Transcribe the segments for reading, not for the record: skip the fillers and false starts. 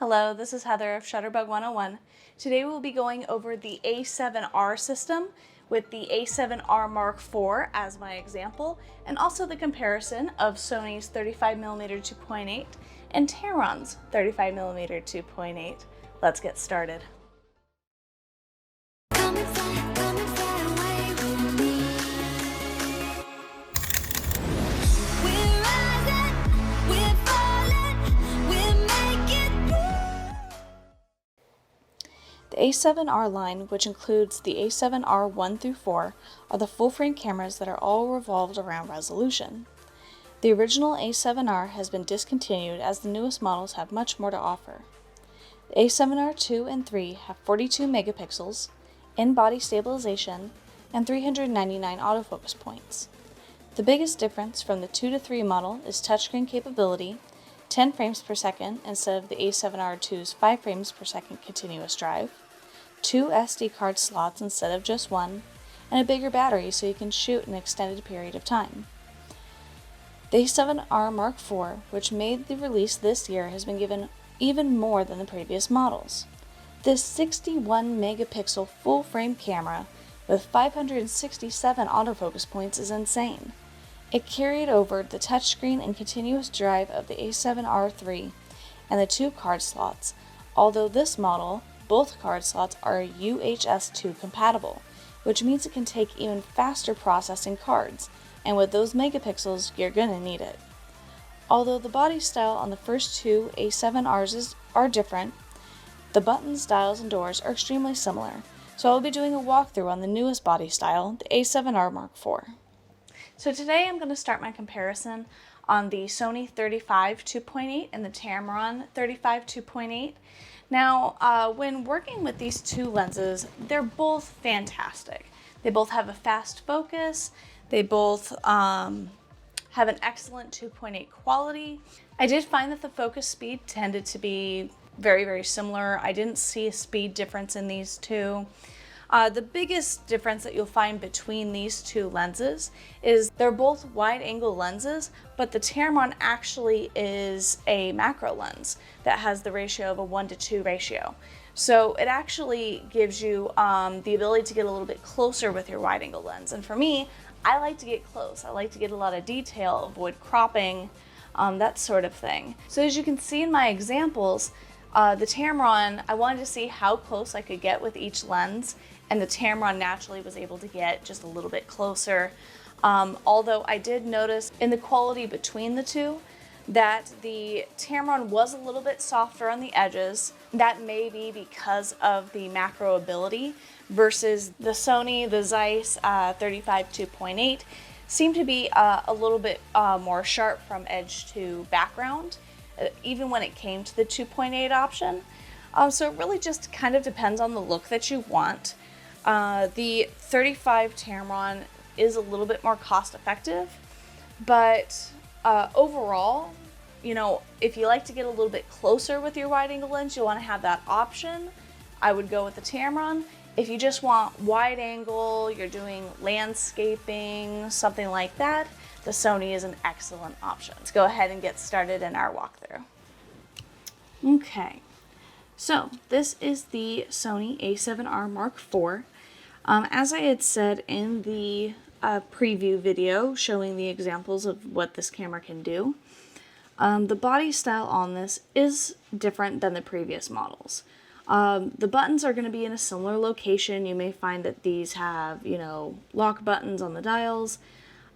Hello, this is Heather of Shutterbug 101. Today we'll be going over the A7R system with the A7R Mark IV as my example, and also the comparison of Sony's 35mm 2.8 and Tamron's 35mm 2.8. Let's get started. The A7R line, which includes the A7R 1 through 4, are the full-frame cameras that are all revolved around resolution. The original A7R has been discontinued as the newest models have much more to offer. The A7R 2 and 3 have 42 megapixels, in-body stabilization, and 399 autofocus points. The biggest difference from the 2 to 3 model is touchscreen capability, 10 frames per second instead of the A7R 2's 5 frames per second continuous drive, 2 SD card slots instead of just one, and a bigger battery so you can shoot an extended period of time. The A7R Mark IV, which made the release this year, has been given even more than the previous models. This 61 megapixel full frame camera with 567 autofocus points is insane. It carried over the touchscreen and continuous drive of the A7R III and the 2 card slots, although this model, both card slots are UHS-2 compatible, which means it can take even faster processing cards, and with those megapixels, you're gonna need it. Although the body style on the first two A7Rs are different, the buttons, dials, and doors are extremely similar, so I'll be doing a walkthrough on the newest body style, the A7R Mark IV. So today I'm going to start my comparison on the Sony 35 2.8 and the Tamron 35 2.8. Now, when working with these two lenses, they're both fantastic. They both have a fast focus. They both have an excellent 2.8 quality. I did find that the focus speed tended to be very, very similar. I didn't see a speed difference in these two. The biggest difference that you'll find between these two lenses is they're both wide-angle lenses, but the Tamron actually is a macro lens that has the ratio of a 1:2 ratio. So it actually gives you the ability to get a little bit closer with your wide-angle lens. And for me, I like to get close. I like to get a lot of detail, avoid cropping, that sort of thing. So as you can see in my examples, the Tamron, I wanted to see how close I could get with each lens, and the Tamron naturally was able to get just a little bit closer. Although I did notice in the quality between the two that the Tamron was a little bit softer on the edges. That may be because of the macro ability versus the Sony, the Zeiss 35 2.8 seemed to be a little bit more sharp from edge to background, even when it came to the 2.8 option. So it really just kind of depends on the look that you want. The 35 Tamron is a little bit more cost effective, but overall, you know, if you like to get a little bit closer with your wide angle lens, you want to have that option, I would go with the Tamron. If you just want wide angle, you're doing landscaping, something like that, the Sony is an excellent option. Let's go ahead and get started in our walkthrough. Okay, so this is the Sony A7R Mark IV. As I had said in the preview video showing the examples of what this camera can do, the body style on this is different than the previous models. The buttons are going to be in a similar location. You may find that these have, you know, lock buttons on the dials.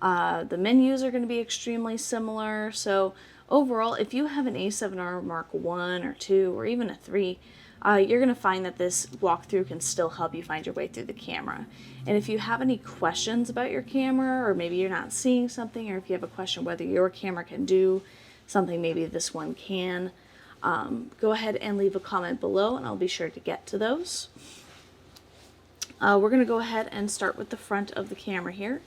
The menus are going to be extremely similar. So overall, if you have an A7R Mark I or II or even a 3, you're going to find that this walkthrough can still help you find your way through the camera. And if you have any questions about your camera, or maybe you're not seeing something, or if you have a question whether your camera can do something maybe this one can, go ahead and leave a comment below and I'll be sure to get to those. We're going to go ahead and start with the front of the camera here.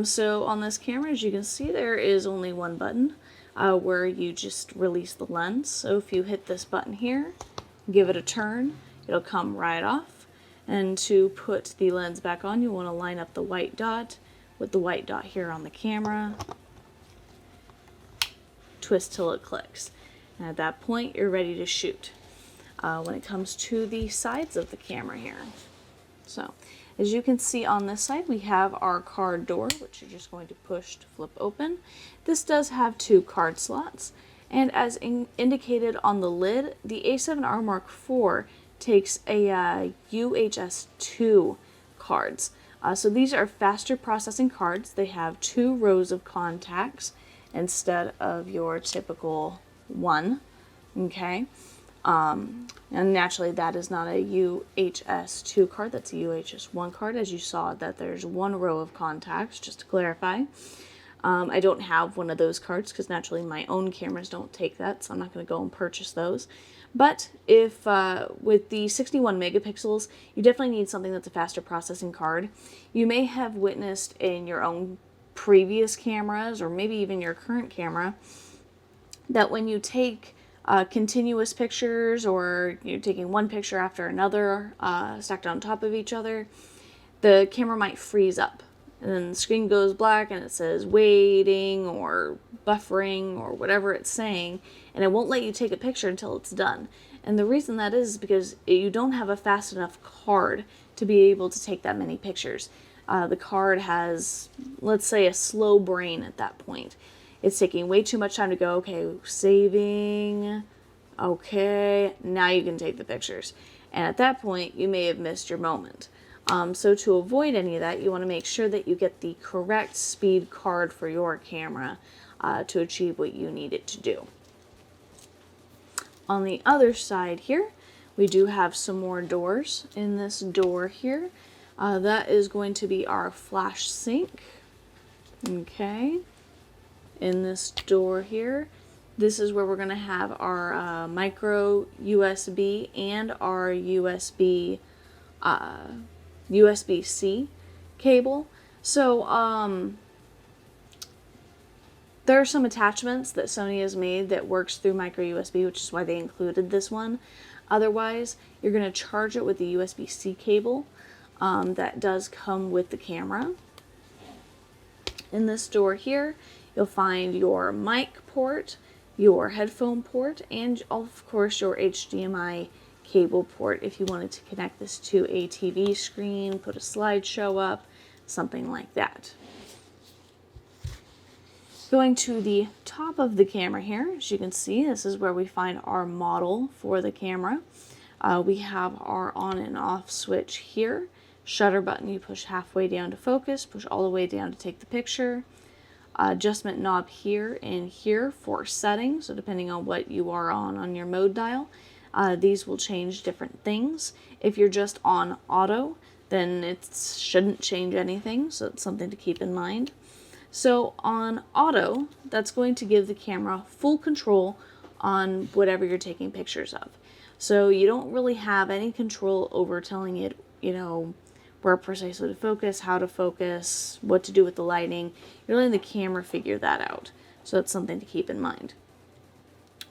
So on this camera, as you can see, there is only one button where you just release the lens. So if you hit this button here, give it a turn, it'll come right off. And to put the lens back on, you want to line up the white dot with the white dot here on the camera. Twist till it clicks. And at that point, you're ready to shoot. When it comes to the sides of the camera here. So, as you can see on this side, we have our card door, which you're just going to push to flip open. This does have 2 card slots, and as indicated on the lid, the A7R Mark IV takes a UHS-2 cards. So these are faster processing cards. They have 2 rows of contacts instead of your typical 1. Okay. And naturally that is not a UHS-2 card, that's a UHS-1 card, as you saw that there's 1 row of contacts, just to clarify. I don't have one of those cards because naturally my own cameras don't take that, so I'm not going to go and purchase those. But if with the 61 megapixels, you definitely need something that's a faster processing card. You may have witnessed in your own previous cameras, or maybe even your current camera, that when you take continuous pictures, or you're taking one picture after another stacked on top of each other, the camera might freeze up. And then the screen goes black and it says waiting or buffering or whatever it's saying, and it won't let you take a picture until it's done. And the reason that is because you don't have a fast enough card to be able to take that many pictures. The card has, let's say, a slow brain at that point. It's taking way too much time to go, okay, saving, okay, now you can take the pictures. And at that point, you may have missed your moment. So to avoid any of that, you want to make sure that you get the correct speed card for your camera to achieve what you need it to do. On the other side here, we do have some more doors. In this door here, that is going to be our flash sync. Okay. In this door here, this is where we're going to have our micro USB and our USB-C cable. So there are some attachments that Sony has made that works through micro USB, which is why they included this one. Otherwise, you're going to charge it with the USB-C cable that does come with the camera. In this door here, you'll find your mic port, your headphone port, and of course your HDMI cable port if you wanted to connect this to a TV screen, put a slideshow up, something like that. Going to the top of the camera here, as you can see, this is where we find our model for the camera. We have our on and off switch here. Shutter button you push halfway down to focus, push all the way down to take the picture. Adjustment knob here and here for settings, so depending on what you are on your mode dial, these will change different things. If you're just on auto, then it shouldn't change anything, so it's something to keep in mind. So on auto, that's going to give the camera full control on whatever you're taking pictures of. So you don't really have any control over telling it, you know, where precisely to focus, how to focus, what to do with the lighting. You're letting the camera figure that out. So that's something to keep in mind.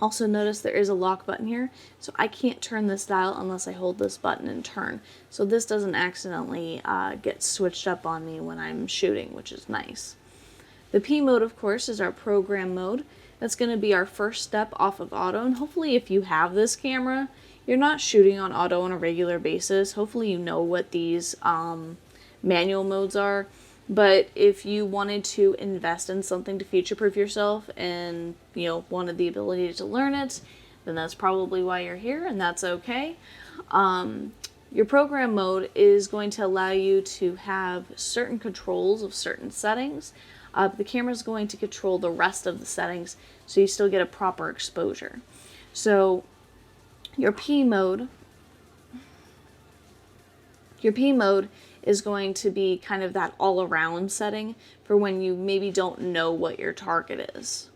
Also notice there is a lock button here, so I can't turn this dial unless I hold this button and turn. So this doesn't accidentally get switched up on me when I'm shooting, which is nice. The P mode, of course, is our program mode. That's going to be our first step off of auto, and hopefully if you have this camera, you're not shooting on auto on a regular basis. Hopefully you know what these manual modes are. But if you wanted to invest in something to future-proof yourself and, you know, wanted the ability to learn it, then that's probably why you're here, and that's okay. Your program mode is going to allow you to have certain controls of certain settings. But the camera is going to control the rest of the settings, so you still get a proper exposure. So your P mode is going to be kind of that all-around setting for when you maybe don't know what your target is.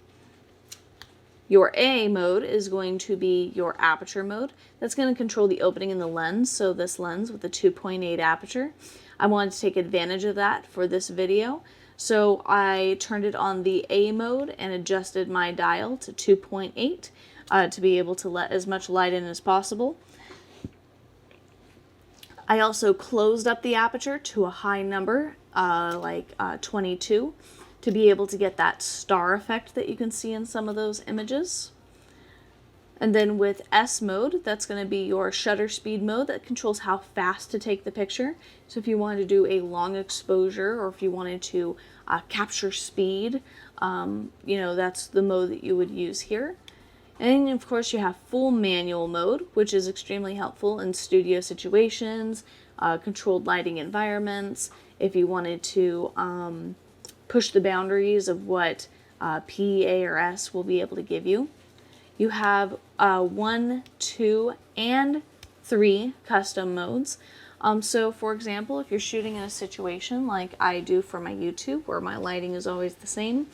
Your A mode is going to be your aperture mode. That's going to control the opening in the lens, so this lens with a 2.8 aperture. I wanted to take advantage of that for this video, so I turned it on the A mode and adjusted my dial to 2.8 to be able to let as much light in as possible. I also closed up the aperture to a high number, like 22, to be able to get that star effect that you can see in some of those images. And then with S mode, that's going to be your shutter speed mode that controls how fast to take the picture. So if you wanted to do a long exposure, or if you wanted to capture speed, that's the mode that you would use here. And of course you have full manual mode, which is extremely helpful in studio situations, controlled lighting environments, if you wanted to push the boundaries of what P, A, or S will be able to give you. You have 1, 2, and 3 custom modes. So for example, if you're shooting in a situation like I do for my YouTube, where my lighting is always the same,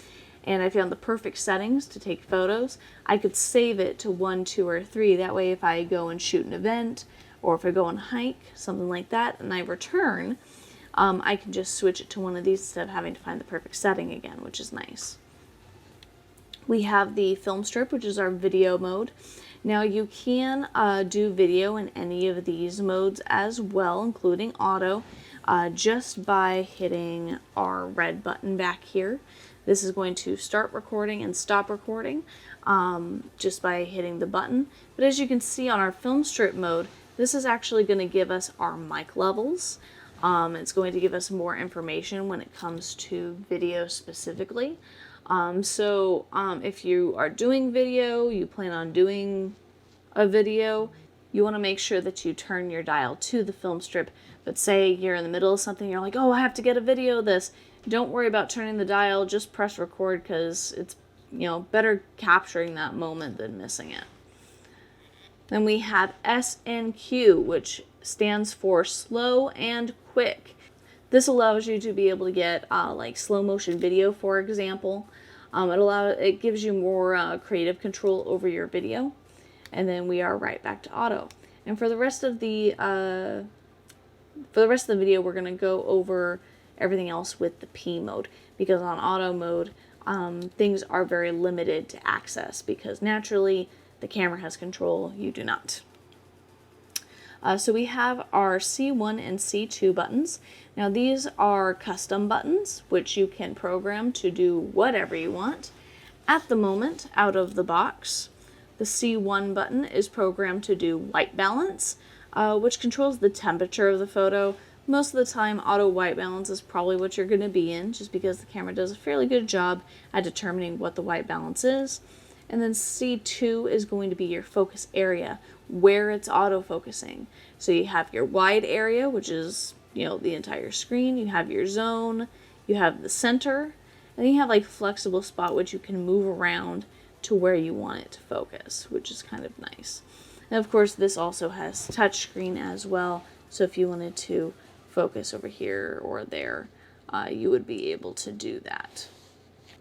and I found the perfect settings to take photos, I could save it to 1, 2, or 3. That way if I go and shoot an event, or if I go and hike, something like that, and I return, I can just switch it to one of these instead of having to find the perfect setting again, which is nice. We have the film strip, which is our video mode. Now you can do video in any of these modes as well, including auto, just by hitting our red button back here. This is going to start recording and stop recording just by hitting the button. But as you can see on our film strip mode, this is actually going to give us our mic levels. It's going to give us more information when it comes to video specifically. If you are doing video, you plan on doing a video, you want to make sure that you turn your dial to the film strip. But say you're in the middle of something, you're like, oh, I have to get a video of this. Don't worry about turning the dial, just press record, because it's better capturing that moment than missing it. Then we have SNQ, which stands for slow and quick. This allows you to be able to get like slow motion video, for example. It gives you more creative control over your video. And then we are right back to auto. And for the rest of the video, we're going to go over everything else with the P mode, because on auto mode, things are very limited to access, because naturally the camera has control, you do not. So we have our C1 and C2 buttons. Now these are custom buttons, which you can program to do whatever you want. At the moment, out of the box, the C1 button is programmed to do white balance, which controls the temperature of the photo. Most of the time, auto white balance is probably what you're going to be in, just because the camera does a fairly good job at determining what the white balance is. And then C2 is going to be your focus area, where it's auto-focusing. So you have your wide area, which is, the entire screen. You have your zone, you have the center, and you have like flexible spot, which you can move around to where you want it to focus, which is kind of nice. And of course, this also has touchscreen as well. So if you wanted to focus over here or there, you would be able to do that.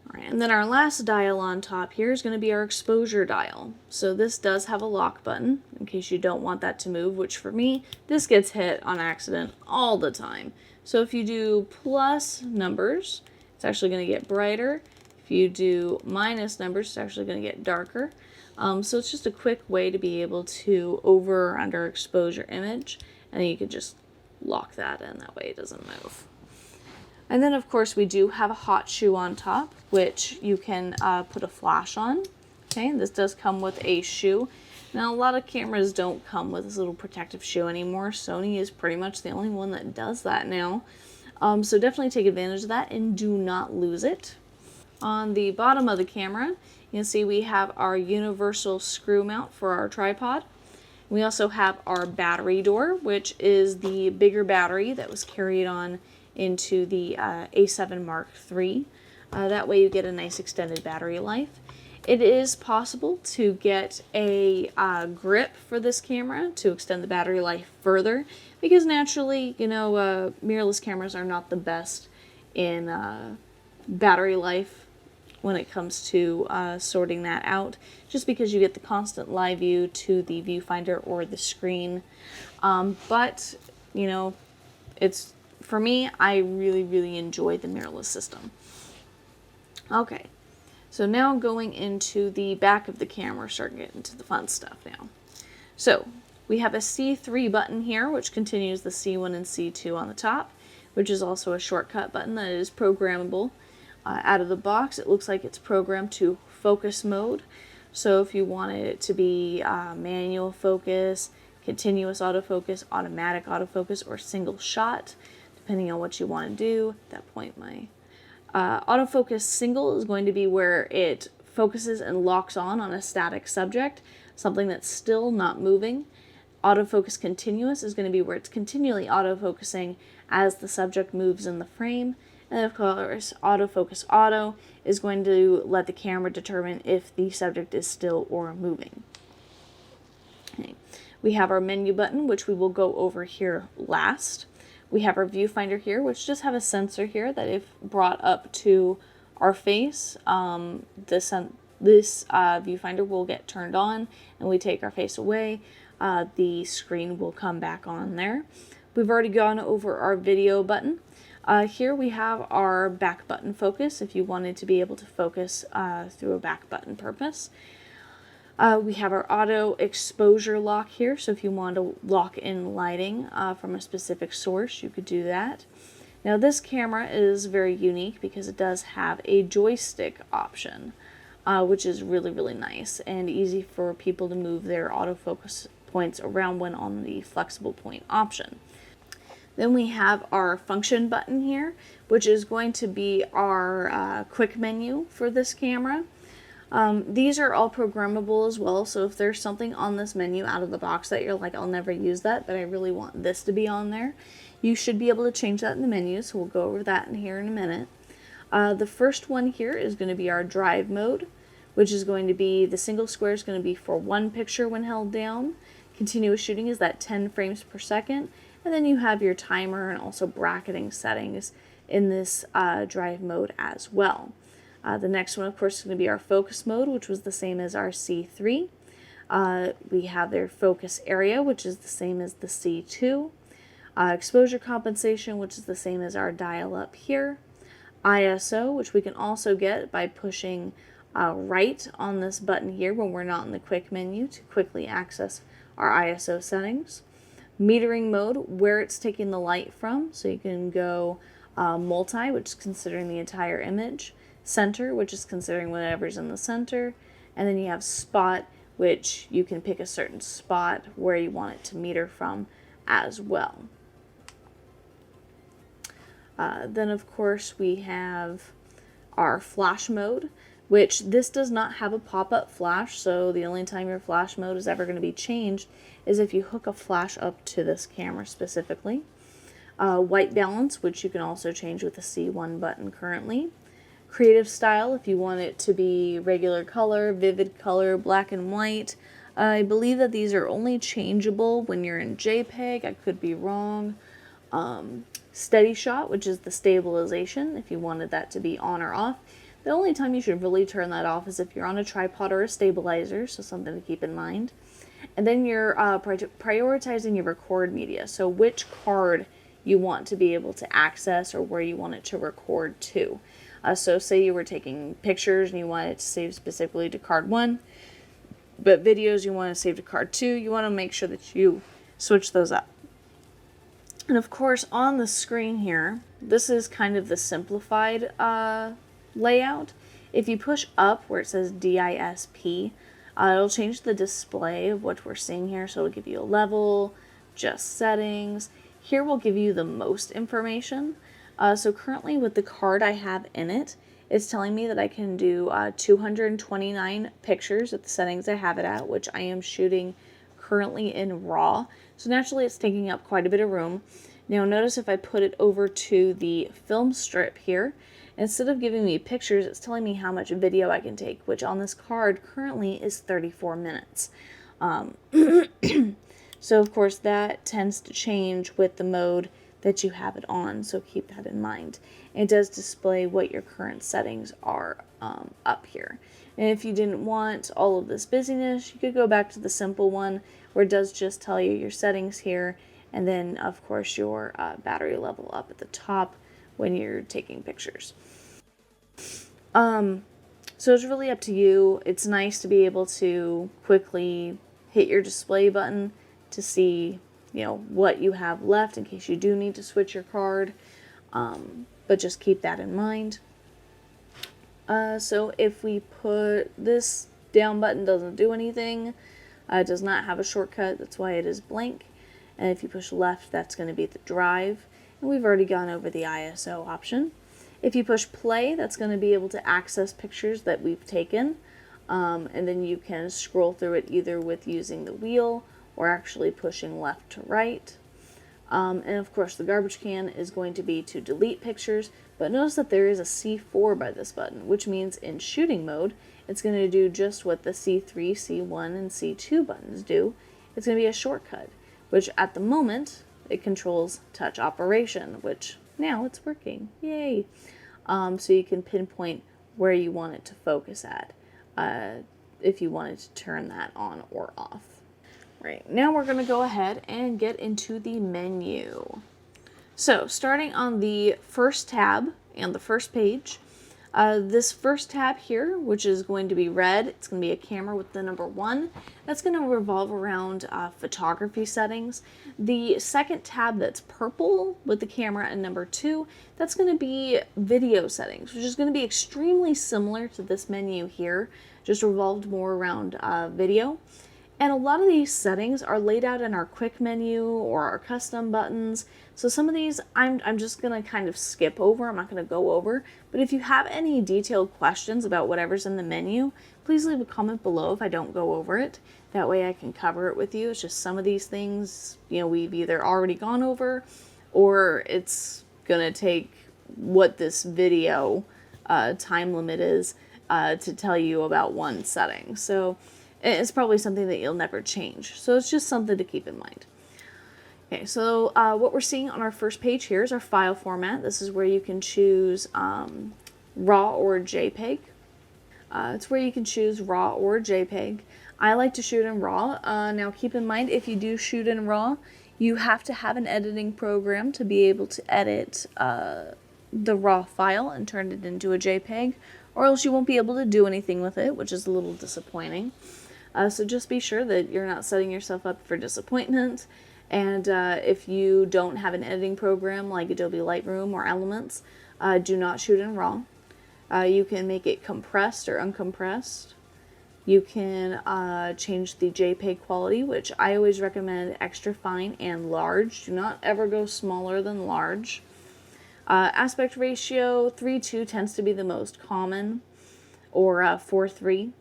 All right, and then our last dial on top here is going to be our exposure dial. So this does have a lock button in case you don't want that to move, which for me, this gets hit on accident all the time. So if you do plus numbers, it's actually going to get brighter. If you do minus numbers, it's actually going to get darker. So it's just a quick way to be able to over or under exposure image, and then you can just lock that in, that way it doesn't move. And then of course we do have a hot shoe on top, which you can put a flash on. Okay, and this does come with a shoe. Now a lot of cameras don't come with this little protective shoe anymore. Sony is pretty much the only one that does that now. So definitely take advantage of that and do not lose it. On the bottom of the camera, you can see we have our universal screw mount for our tripod. We also have our battery door, which is the bigger battery that was carried on into the A7R IV. That way you get a nice extended battery life. It is possible to get a grip for this camera to extend the battery life further, because naturally, mirrorless cameras are not the best in battery life when it comes to sorting that out, just because you get the constant live view to the viewfinder or the screen. But it's, for me, I really enjoy the mirrorless system. Okay, so now going into the back of the camera, starting to get into the fun stuff now. So we have a C3 button here, which continues the C1 and C2 on the top, which is also a shortcut button that is programmable. Out of the box, it looks like it's programmed to focus mode. So if you wanted it to be manual focus, continuous autofocus, automatic autofocus, or single shot, depending on what you want to do. At that point, my autofocus single is going to be where it focuses and locks on a static subject, something that's still not moving. Autofocus continuous is going to be where it's continually autofocusing as the subject moves in the frame. And of course, autofocus auto is going to let the camera determine if the subject is still or moving. Okay. We have our menu button, which we will go over here last. We have our viewfinder here, which just have a sensor here that if brought up to our face, this viewfinder will get turned on, and we take our face away. The screen will come back on there. We've already gone over our video button. Here we have our back button focus, if you wanted to be able to focus through a back button purpose. We have our auto exposure lock here, so if you want to lock in lighting from a specific source, you could do that. Now this camera is very unique because it does have a joystick option, which is really, really nice and easy for people to move their autofocus points around when on the flexible point option. Then we have our function button here, which is going to be our quick menu for this camera. These are all programmable as well, so if there's something on this menu out of the box that you're like, I'll never use that, but I really want this to be on there, you should be able to change that in the menu, so we'll go over that in here in a minute. The first one here is going to be our drive mode, which is going to be, the single square is going to be for one picture when held down. Continuous shooting is that 10 frames per second, and then you have your timer and also bracketing settings in this drive mode as well. The next one, of course, is going to be our focus mode, which was the same as our C3. We have their focus area, which is the same as the C2. Exposure compensation, which is the same as our dial up here. ISO, which we can also get by pushing right on this button here when we're not in the quick menu to quickly access our ISO settings. Metering mode, where it's taking the light from, so you can go multi, which is considering the entire image. Center, which is considering whatever's in the center, and then you have spot, which you can pick a certain spot where you want it to meter from as well. Then of course we have our flash mode, which this does not have a pop-up flash, so the only time your flash mode is ever going to be changed is if you hook a flash up to this camera specifically. White balance, which you can also change with the C1 button currently. Creative style, if you want it to be regular color, vivid color, black and white. I believe that these are only changeable when you're in JPEG. I could be wrong. Steady shot, which is the stabilization, if you wanted that to be on or off. The only time you should really turn that off is if you're on a tripod or a stabilizer, so something to keep in mind. And then you're prioritizing your record media, so which card you want to be able to access or where you want it to record to. So say you were taking pictures and you want it to save specifically to card 1, but videos you want to save to card 2, you want to make sure that you switch those up. And of course on the screen here, this is kind of the simplified layout. If you push up where it says DISP, it'll change the display of what we're seeing here, so it'll give you a level, just settings. Here we'll give you the most information. So currently with the card I have in it, it's telling me that I can do 229 pictures at the settings I have it at, which I am shooting currently in RAW. So naturally it's taking up quite a bit of room. Now notice if I put it over to the film strip here, instead of giving me pictures, it's telling me how much video I can take, which on this card currently is 34 minutes. So of course that tends to change with the mode that you have it on, so keep that in mind. It does display what your current settings are up here. And if you didn't want all of this busyness, you could go back to the simple one where it does just tell you your settings here, and then of course your battery level up at the top when you're taking pictures. So it's really up to you. It's nice to be able to quickly hit your display button to see, you know, what you have left in case you do need to switch your card, but just keep that in mind. So if we put this down button doesn't do anything. It does not have a shortcut, that's why it is blank. And if you push left, that's going to be the drive. And we've already gone over the ISO option. If you push play, that's going to be able to access pictures that we've taken. And then you can scroll through it either with using the wheel or actually pushing left to right. And of course the garbage can is going to be to delete pictures, but notice that there is a C4 by this button, which means in shooting mode, it's going to do just what the C3, C1, and C2 buttons do. It's going to be a shortcut, which at the moment, it controls touch operation, which now it's working. Yay! So you can pinpoint where you want it to focus at, if you wanted to turn that on or off. Right, now we're going to go ahead and get into the menu. So, starting on the first tab and the first page, this first tab here, which is going to be red, it's going to be a camera with the number 1. That's going to revolve around photography settings. The second tab that's purple with the camera and number 2, that's going to be video settings, which is going to be extremely similar to this menu here, just revolved more around video. And a lot of these settings are laid out in our quick menu or our custom buttons. So some of these I'm just going to kind of skip over. I'm not going to go over. But if you have any detailed questions about whatever's in the menu, please leave a comment below if I don't go over it. That way I can cover it with you. It's just some of these things, you know, we've either already gone over or it's going to take what this video time limit is to tell you about one setting. So it's probably something that you'll never change. So it's just something to keep in mind. Okay, so what we're seeing on our first page here is our file format. This is where you can choose RAW or JPEG. It's where you can choose RAW or JPEG. I like to shoot in RAW. Now keep in mind, if you do shoot in RAW, you have to have an editing program to be able to edit the RAW file and turn it into a JPEG, or else you won't be able to do anything with it, which is a little disappointing. So just be sure that you're not setting yourself up for disappointment. And if you don't have an editing program like Adobe Lightroom or Elements, do not shoot in RAW. You can make it compressed or uncompressed. You can change the JPEG quality, which I always recommend extra fine and large. Do not ever go smaller than large. Aspect ratio, 3:2 tends to be the most common, or 4:3.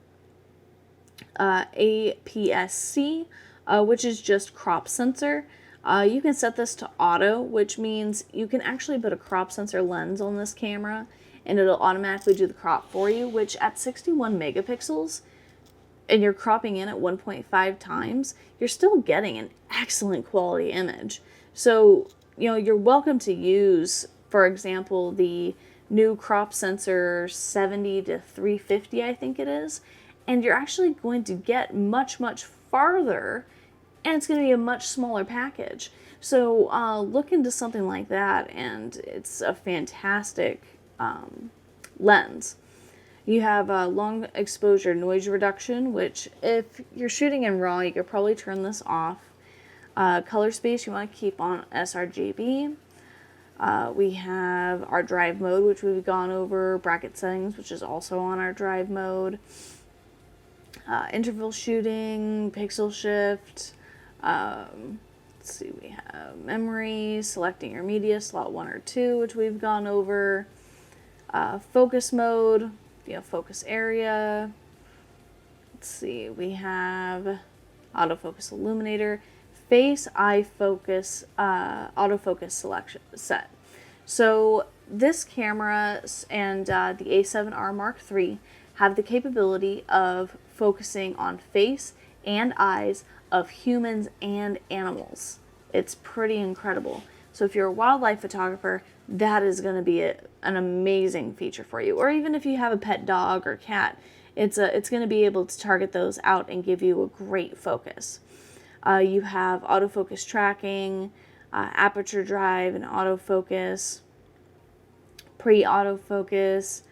APS-C, which is just crop sensor. You can set this to auto, which means you can actually put a crop sensor lens on this camera and it'll automatically do the crop for you, which at 61 megapixels and you're cropping in at 1.5 times, you're still getting an excellent quality image. So, you know, you're welcome to use, for example, the new crop sensor 70 to 350, I think it is. And you're actually going to get much, much farther, and it's going to be a much smaller package. So look into something like that, and it's a fantastic lens. You have long exposure noise reduction, which if you're shooting in RAW, you could probably turn this off. Color space, you want to keep on sRGB. We have our drive mode, which we've gone over. Bracket settings, which is also on our drive mode. Interval shooting, pixel shift, let's see, we have memory, selecting your media, slot 1 or 2, which we've gone over, focus mode, you know, focus area, let's see, we have autofocus illuminator, face, eye focus, autofocus selection set. So this camera and the A7R Mark III have the capability of focusing on face and eyes of humans and animals. It's pretty incredible. So if you're a wildlife photographer, that is going to be an amazing feature for you. Or even if you have a pet dog or cat, it's going to be able to target those out and give you a great focus. You have autofocus tracking, aperture drive and autofocus, pre-autofocus.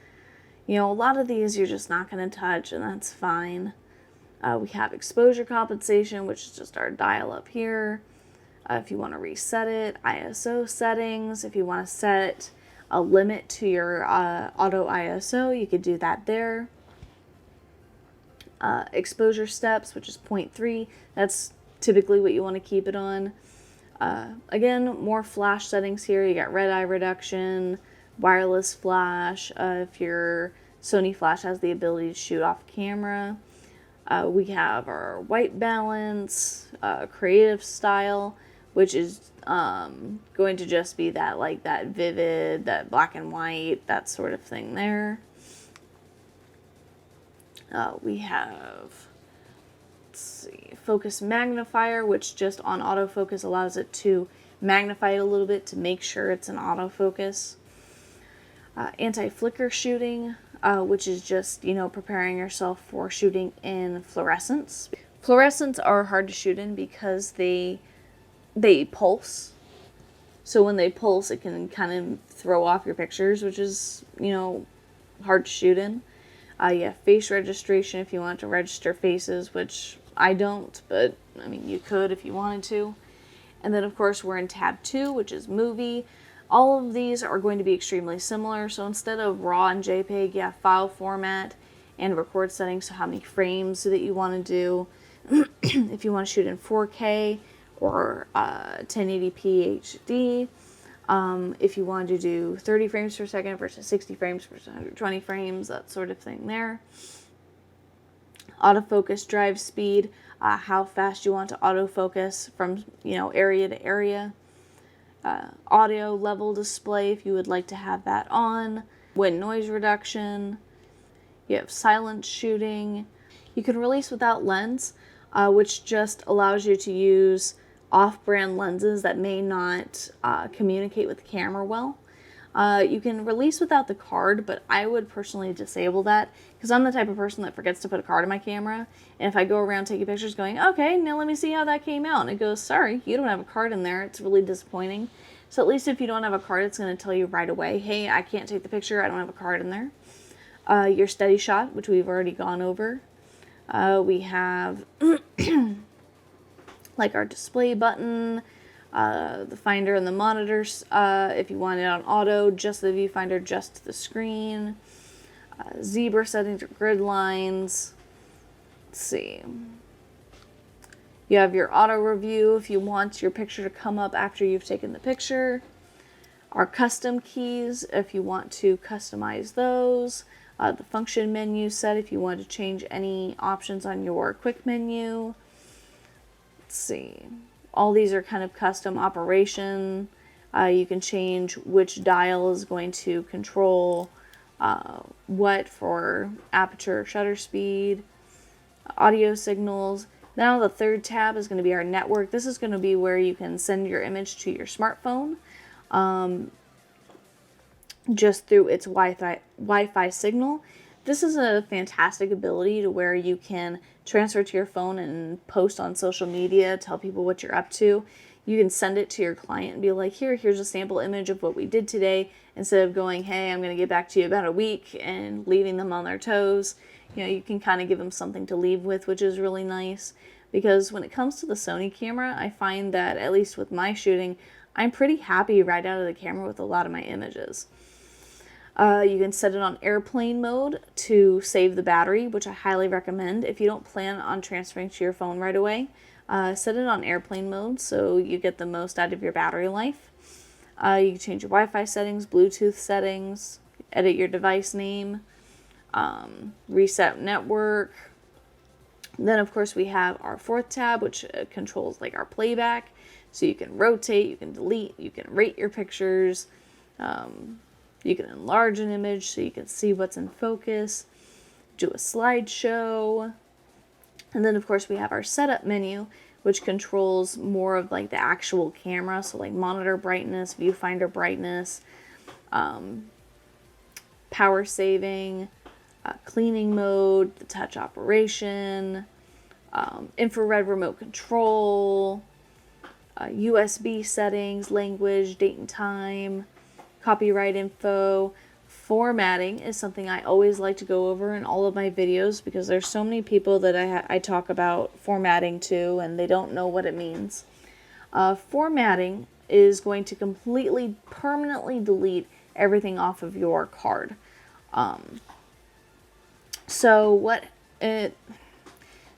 You know, a lot of these you're just not going to touch, and that's fine. We have exposure compensation, which is just our dial up here. If you want to reset it, ISO settings. If you want to set a limit to your auto ISO, you could do that there. exposure steps, which is 0.3. That's typically what you want to keep it on. Again, more flash settings here. You got red eye reduction, wireless flash, if your Sony flash has the ability to shoot off camera. We have our white balance, creative style, which is going to just be that, like, that vivid, that black and white, that sort of thing there. We have, let's see, focus magnifier, which just on autofocus allows it to magnify it a little bit to make sure it's an autofocus. Anti-flicker shooting, which is just, you know, preparing yourself for shooting in fluorescents. Fluorescents are hard to shoot in because they pulse. So when they pulse, it can kind of throw off your pictures, which is, you know, hard to shoot in. You have face registration if you want to register faces, which I don't, but I mean, you could if you wanted to. And then, of course, we're in tab 2, which is movie. All of these are going to be extremely similar. So instead of RAW and JPEG, you have file format and record settings. So how many frames that you want to do. If you want to shoot in 4K or 1080p HD. If you want to do 30 frames per second versus 60 frames versus 120 frames, that sort of thing there. Autofocus drive speed, how fast you want to autofocus from, you know, area to area. Audio level display, if you would like to have that on. Wind noise reduction. You have silent shooting. You can release without lens, which just allows you to use off-brand lenses that may not communicate with the camera well. You can release without the card, but I would personally disable that because I'm the type of person that forgets to put a card in my camera. And if I go around taking pictures going, okay, now let me see how that came out. And it goes, sorry, you don't have a card in there. It's really disappointing. So at least if you don't have a card, it's going to tell you right away, hey, I can't take the picture. I don't have a card in there. Your steady shot, which we've already gone over. We have like our display button, the finder and the monitors, if you want it on auto, just the viewfinder, just the screen, zebra settings or grid lines. Let's see. You have your auto review if you want your picture to come up after you've taken the picture. Our custom keys if you want to customize those. The function menu set if you want to change any options on your quick menu. Let's see. All these are kind of custom operation. You can change which dial is going to control what for aperture, shutter speed, audio signals. Now the third tab is going to be our network. This is going to be where you can send your image to your smartphone just through its Wi-Fi signal. This is a fantastic ability to where you can transfer to your phone and post on social media, tell people what you're up to. You can send it to your client and be like, here's a sample image of what we did today, instead of going, hey, I'm going to get back to you about a week and leaving them on their toes. You know, you can kind of give them something to leave with, which is really nice. Because when it comes to the Sony camera, I find that, at least with my shooting, I'm pretty happy right out of the camera with a lot of my images. You can set it on airplane mode to save the battery, which I highly recommend. If you don't plan on transferring to your phone right away, set it on airplane mode so you get the most out of your battery life. You can change your Wi-Fi settings, Bluetooth settings, edit your device name, reset network. Then, of course, we have our fourth tab, which controls like our playback. So you can rotate, you can delete, you can rate your pictures. You can enlarge an image so you can see what's in focus, do a slideshow. And then, of course, we have our setup menu, which controls more of like the actual camera. So like monitor brightness, viewfinder brightness, power saving, cleaning mode, the touch operation, infrared remote control, USB settings, language, date and time, copyright info. Formatting is something I always like to go over in all of my videos because there's so many people that I talk about formatting to and they don't know what it means. Formatting is going to completely, permanently delete everything off of your card. So what it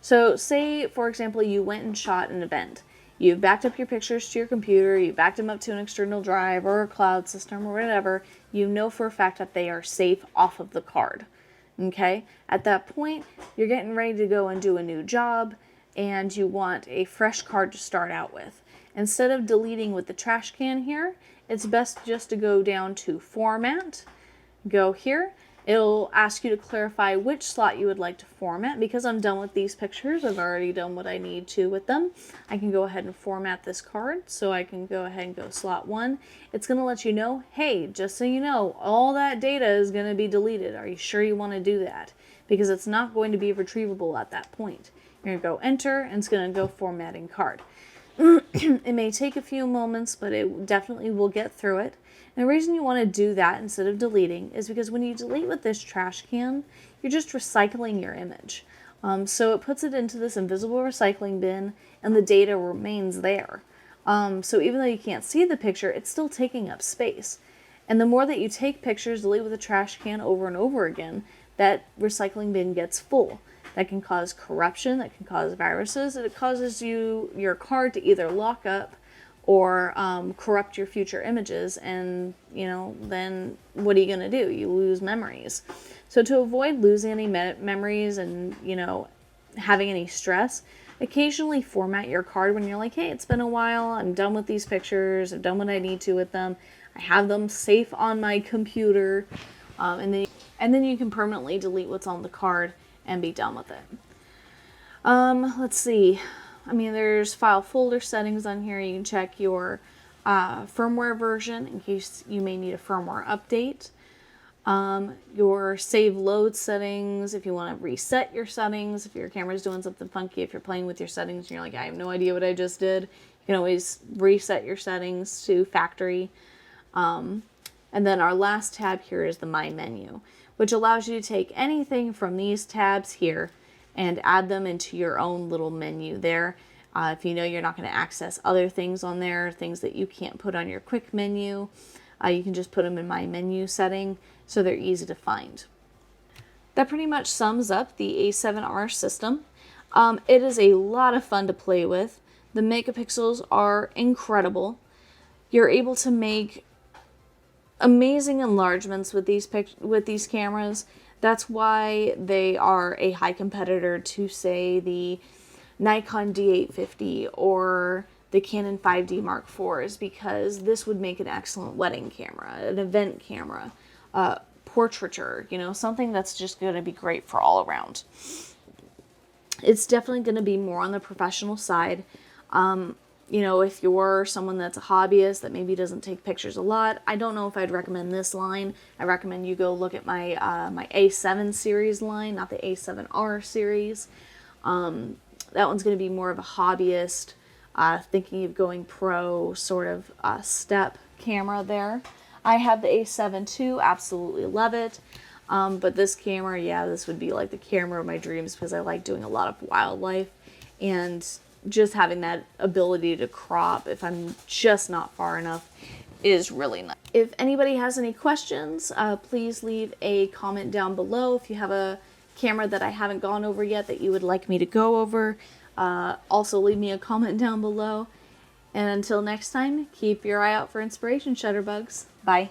So say, for example, you went and shot an event. You've backed up your pictures to your computer, you backed them up to an external drive or a cloud system or whatever. You know for a fact that they are safe off of the card. Okay? At that point, you're getting ready to go and do a new job, and you want a fresh card to start out with. Instead of deleting with the trash can here, it's best just to go down to Format, go here. It'll ask you to clarify which slot you would like to format. Because I'm done with these pictures, I've already done what I need to with them. I can go ahead and format this card. So I can go ahead and go slot 1. It's going to let you know, hey, just so you know, all that data is going to be deleted. Are you sure you want to do that? Because it's not going to be retrievable at that point. You're going to go enter, and it's going to go formatting card. It may take a few moments, but it definitely will get through it. And the reason you want to do that instead of deleting is because when you delete with this trash can, you're just recycling your image. So it puts it into this invisible recycling bin, and the data remains there. So even though you can't see the picture, it's still taking up space. And the more that you take pictures, delete with a trash can over and over again, that recycling bin gets full. That can cause corruption, that can cause viruses, and it causes your card to either lock up or corrupt your future images, and then what are you going to do? You lose memories. So to avoid losing any memories and having any stress, occasionally format your card when you're like, hey, it's been a while, I'm done with these pictures, I've done what I need to with them, I have them safe on my computer, and then you can permanently delete what's on the card and be done with it. Let's see. There's file folder settings on here. You can check your firmware version in case you may need a firmware update. Your save load settings, if you want to reset your settings, if your camera's doing something funky, if you're playing with your settings and you're like, I have no idea what I just did, you can always reset your settings to factory. And then our last tab here is the My Menu, which allows you to take anything from these tabs here and add them into your own little menu there. If you know you're not going to access other things on there, things that you can't put on your quick menu, you can just put them in My Menu setting so they're easy to find. That pretty much sums up the A7R system. It is a lot of fun to play with. The megapixels are incredible. You're able to make amazing enlargements with these cameras. That's why they are a high competitor to, say, the Nikon D850 or the Canon 5D Mark IVs, because this would make an excellent wedding camera, an event camera, portraiture, something that's just going to be great for all around. It's definitely going to be more on the professional side. If you're someone that's a hobbyist that maybe doesn't take pictures a lot, I don't know if I'd recommend this line. I recommend you go look at my my A7 series line, not the A7R series. That one's going to be more of a hobbyist, thinking of going pro sort of step camera there. I have the A7 II, absolutely love it. But this camera, yeah, this would be like the camera of my dreams because I like doing a lot of wildlife, and just having that ability to crop if I'm just not far enough is really nice. If anybody has any questions, please leave a comment down below. If you have a camera that I haven't gone over yet that you would like me to go over, also leave me a comment down below. And until next time, keep your eye out for inspiration, Shutterbugs. Bye.